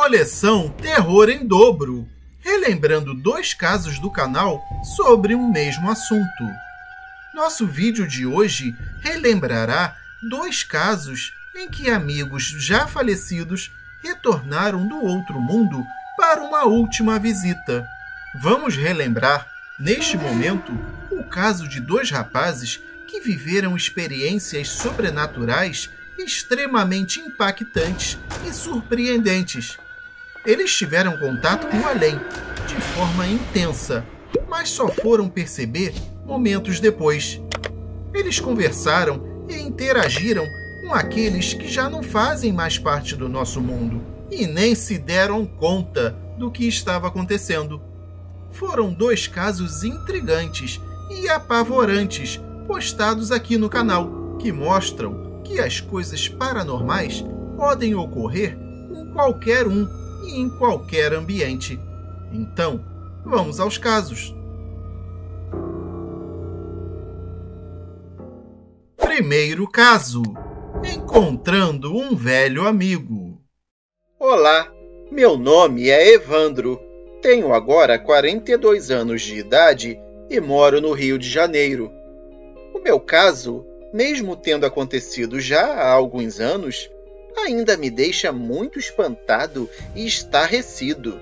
Coleção Terror em Dobro, relembrando 2 casos do canal sobre um mesmo assunto. Nosso vídeo de hoje relembrará 2 casos em que amigos já falecidos retornaram do outro mundo para uma última visita. Vamos relembrar, neste momento, o caso de 2 rapazes que viveram experiências sobrenaturais extremamente impactantes e surpreendentes. Eles tiveram contato com o além, de forma intensa, mas só foram perceber momentos depois. Eles conversaram e interagiram com aqueles que já não fazem mais parte do nosso mundo e nem se deram conta do que estava acontecendo. Foram 2 casos intrigantes e apavorantes postados aqui no canal, que mostram que as coisas paranormais podem ocorrer com qualquer um e em qualquer ambiente. Então, vamos aos casos. Primeiro caso: encontrando um velho amigo. Olá, meu nome é Evandro. Tenho agora 42 anos de idade e moro no Rio de Janeiro. O meu caso, mesmo tendo acontecido já há alguns anos, ainda me deixa muito espantado e estarrecido.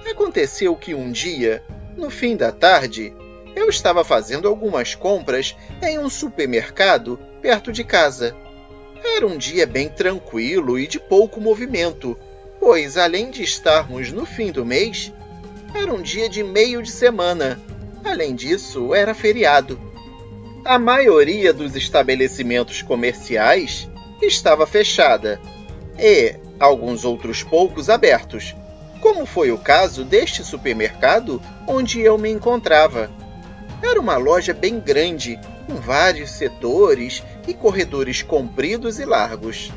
Aconteceu que um dia, no fim da tarde, eu estava fazendo algumas compras em um supermercado perto de casa. Era um dia bem tranquilo e de pouco movimento, pois, além de estarmos no fim do mês, era um dia de meio de semana. Além disso, era feriado. A maioria dos estabelecimentos comerciais estava fechada e alguns outros poucos abertos, como foi o caso deste supermercado onde eu me encontrava. Era uma loja bem grande, com vários setores e corredores compridos e largos.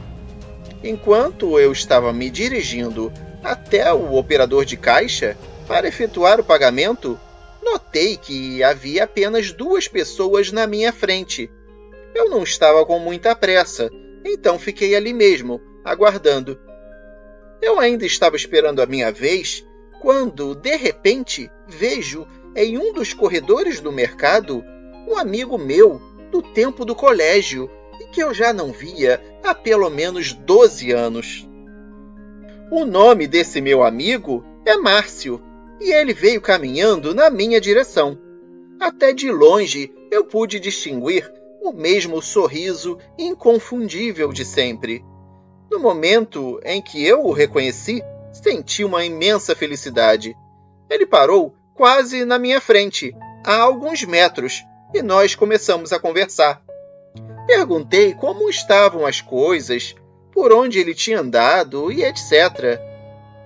Enquanto eu estava me dirigindo até o operador de caixa para efetuar o pagamento, notei que havia apenas 2 pessoas na minha frente. Eu não estava com muita pressa, então fiquei ali mesmo, aguardando. Eu ainda estava esperando a minha vez, quando, de repente, vejo em um dos corredores do mercado um amigo meu do tempo do colégio e que eu já não via há pelo menos 12 anos. O nome desse meu amigo é Márcio e ele veio caminhando na minha direção. Até de longe eu pude distinguir o mesmo sorriso inconfundível de sempre. No momento em que eu o reconheci, senti uma imensa felicidade. Ele parou quase na minha frente, a alguns metros, e nós começamos a conversar. Perguntei como estavam as coisas, por onde ele tinha andado e etc.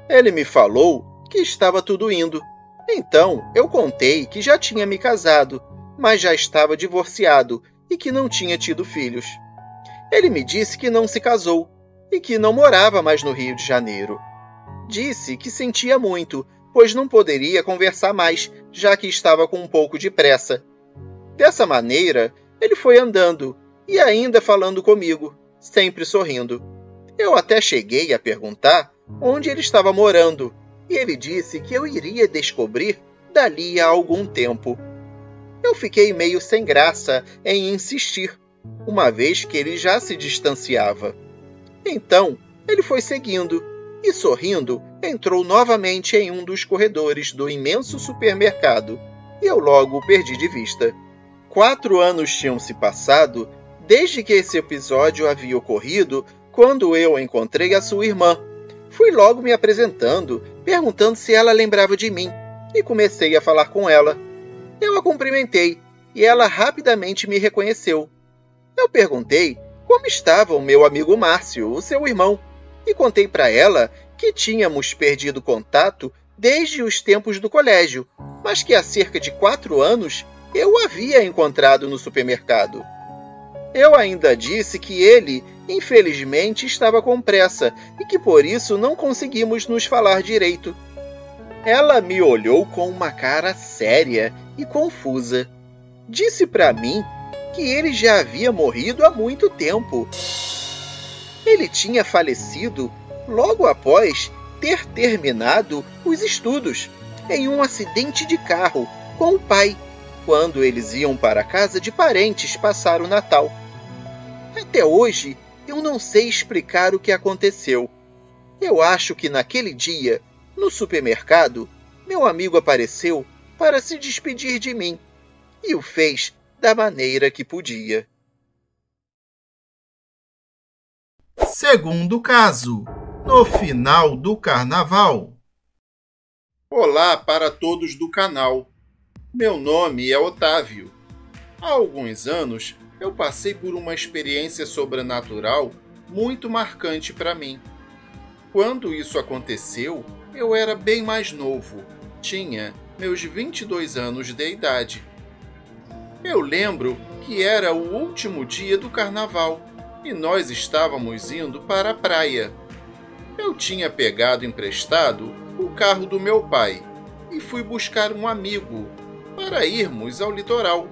Ele me falou que estava tudo indo. Então eu contei que já tinha me casado, mas já estava divorciado e que não tinha tido filhos. Ele me disse que não se casou e que não morava mais no Rio de Janeiro. Disse que sentia muito, pois não poderia conversar mais, já que estava com um pouco de pressa. Dessa maneira, ele foi andando e ainda falando comigo, sempre sorrindo. Eu até cheguei a perguntar onde ele estava morando, e ele disse que eu iria descobrir dali a algum tempo. Eu fiquei meio sem graça em insistir, uma vez que ele já se distanciava. Então, ele foi seguindo e, sorrindo, entrou novamente em um dos corredores do imenso supermercado, e eu logo o perdi de vista. 4 anos tinham se passado desde que esse episódio havia ocorrido, quando eu encontrei a sua irmã. Fui logo me apresentando, perguntando se ela lembrava de mim, e comecei a falar com ela. Eu a cumprimentei, e ela rapidamente me reconheceu. Eu perguntei como estava o meu amigo Márcio, o seu irmão, e contei para ela que tínhamos perdido contato desde os tempos do colégio, mas que há cerca de 4 anos eu o havia encontrado no supermercado. Eu ainda disse que ele, infelizmente, estava com pressa e que por isso não conseguimos nos falar direito. Ela me olhou com uma cara séria e confusa. Disse para mim que ele já havia morrido há muito tempo. Ele tinha falecido logo após ter terminado os estudos em um acidente de carro com o pai, quando eles iam para a casa de parentes passar o Natal. Até hoje, eu não sei explicar o que aconteceu. Eu acho que naquele dia, no supermercado, meu amigo apareceu para se despedir de mim e o fez da maneira que podia. Segundo caso, no final do carnaval. Olá para todos do canal. Meu nome é Otávio. Há alguns anos, eu passei por uma experiência sobrenatural muito marcante para mim. Quando isso aconteceu, eu era bem mais novo, tinha meus 22 anos de idade. Eu lembro que era o último dia do carnaval e nós estávamos indo para a praia. Eu tinha pegado emprestado o carro do meu pai e fui buscar um amigo para irmos ao litoral.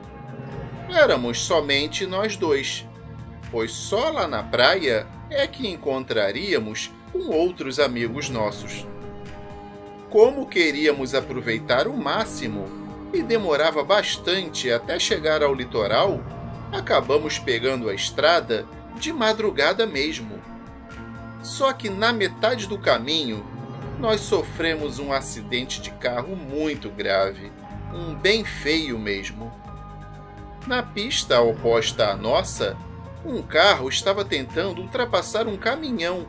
Éramos somente nós dois, pois só lá na praia é que encontraríamos com outros amigos nossos. Como queríamos aproveitar o máximo e demorava bastante até chegar ao litoral, acabamos pegando a estrada de madrugada mesmo. Só que na metade do caminho, nós sofremos um acidente de carro muito grave, um bem feio mesmo. Na pista oposta à nossa, um carro estava tentando ultrapassar um caminhão,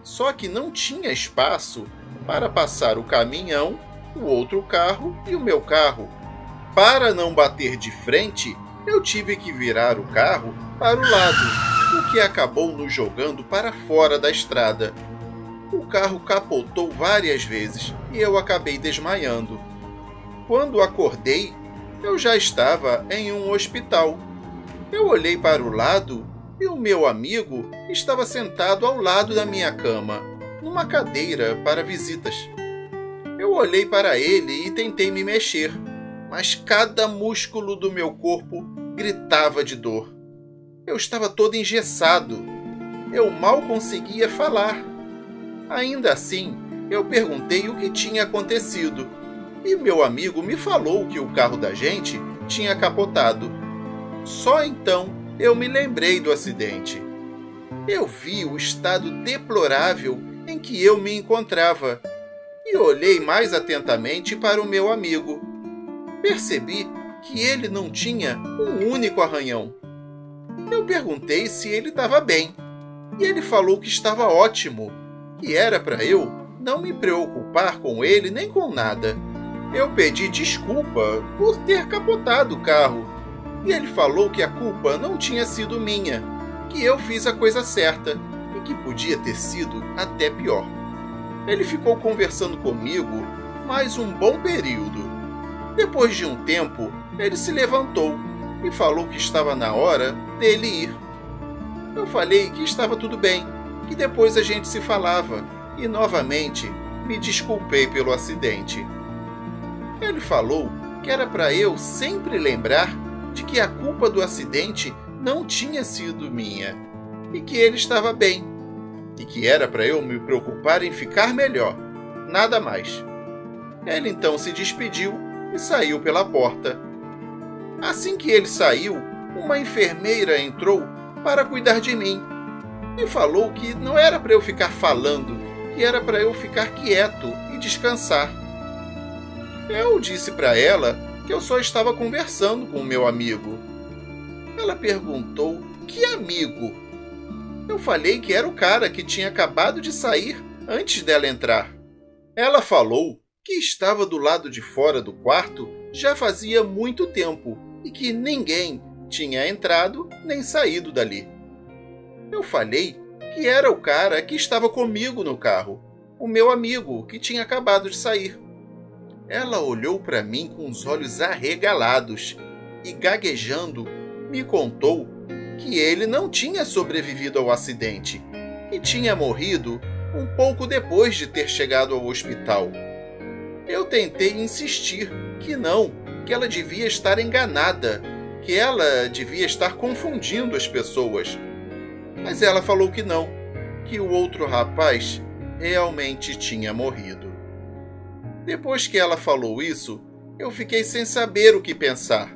só que não tinha espaço para passar o caminhão, o outro carro e o meu carro. Para não bater de frente, eu tive que virar o carro para o lado, o que acabou nos jogando para fora da estrada. O carro capotou várias vezes e eu acabei desmaiando. Quando acordei, eu já estava em um hospital. Eu olhei para o lado e o meu amigo estava sentado ao lado da minha cama, numa cadeira para visitas. Eu olhei para ele e tentei me mexer, mas cada músculo do meu corpo gritava de dor. Eu estava todo engessado. Eu mal conseguia falar. Ainda assim, eu perguntei o que tinha acontecido, e meu amigo me falou que o carro da gente tinha capotado. Só então eu me lembrei do acidente. Eu vi o estado deplorável em que eu me encontrava e olhei mais atentamente para o meu amigo. Percebi que ele não tinha um único arranhão. Eu perguntei se ele estava bem e ele falou que estava ótimo, que era para eu não me preocupar com ele nem com nada. Eu pedi desculpa por ter capotado o carro e ele falou que a culpa não tinha sido minha, que eu fiz a coisa certa e que podia ter sido até pior. Ele ficou conversando comigo mais um bom período. Depois de um tempo, ele se levantou e falou que estava na hora dele ir. Eu falei que estava tudo bem, que depois a gente se falava e novamente me desculpei pelo acidente. Ele falou que era para eu sempre lembrar de que a culpa do acidente não tinha sido minha e que ele estava bem e que era para eu me preocupar em ficar melhor, nada mais. Ele então se despediu e saiu pela porta. Assim que ele saiu, uma enfermeira entrou para cuidar de mim e falou que não era para eu ficar falando, que era para eu ficar quieto e descansar. Eu disse para ela que eu só estava conversando com o meu amigo. Ela perguntou: que amigo? Eu falei que era o cara que tinha acabado de sair antes dela entrar. Ela falou que estava do lado de fora do quarto já fazia muito tempo e que ninguém tinha entrado nem saído dali. Eu falei que era o cara que estava comigo no carro, o meu amigo que tinha acabado de sair. Ela olhou para mim com os olhos arregalados e, gaguejando, me contou que ele não tinha sobrevivido ao acidente e tinha morrido um pouco depois de ter chegado ao hospital. Eu tentei insistir que não, que ela devia estar enganada, que ela devia estar confundindo as pessoas. Mas ela falou que não, que o outro rapaz realmente tinha morrido. Depois que ela falou isso, eu fiquei sem saber o que pensar.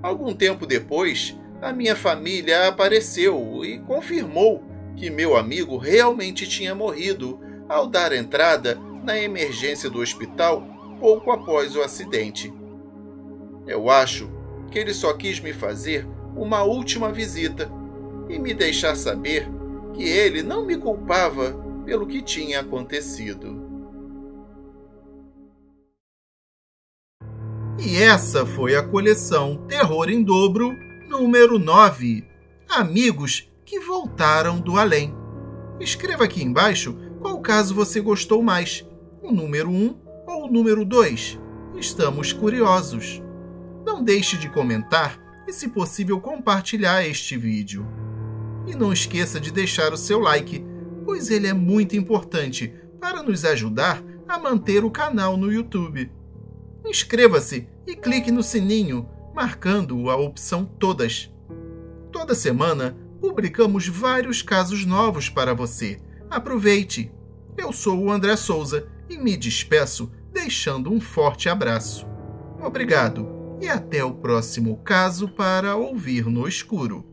Algum tempo depois, a minha família apareceu e confirmou que meu amigo realmente tinha morrido ao dar entrada na emergência do hospital pouco após o acidente. Eu acho que ele só quis me fazer uma última visita e me deixar saber que ele não me culpava pelo que tinha acontecido. E essa foi a coleção Terror em Dobro, número 9. Amigos que voltaram do além. Escreva aqui embaixo qual caso você gostou mais, o número 1 ou o número 2. Estamos curiosos. Não deixe de comentar e, se possível, compartilhar este vídeo. E não esqueça de deixar o seu like, pois ele é muito importante para nos ajudar a manter o canal no YouTube. Inscreva-se e clique no sininho, marcando a opção Todas. Toda semana publicamos vários casos novos para você. Aproveite! Eu sou o André Souza e me despeço deixando um forte abraço. Obrigado e até o próximo caso para ouvir no escuro.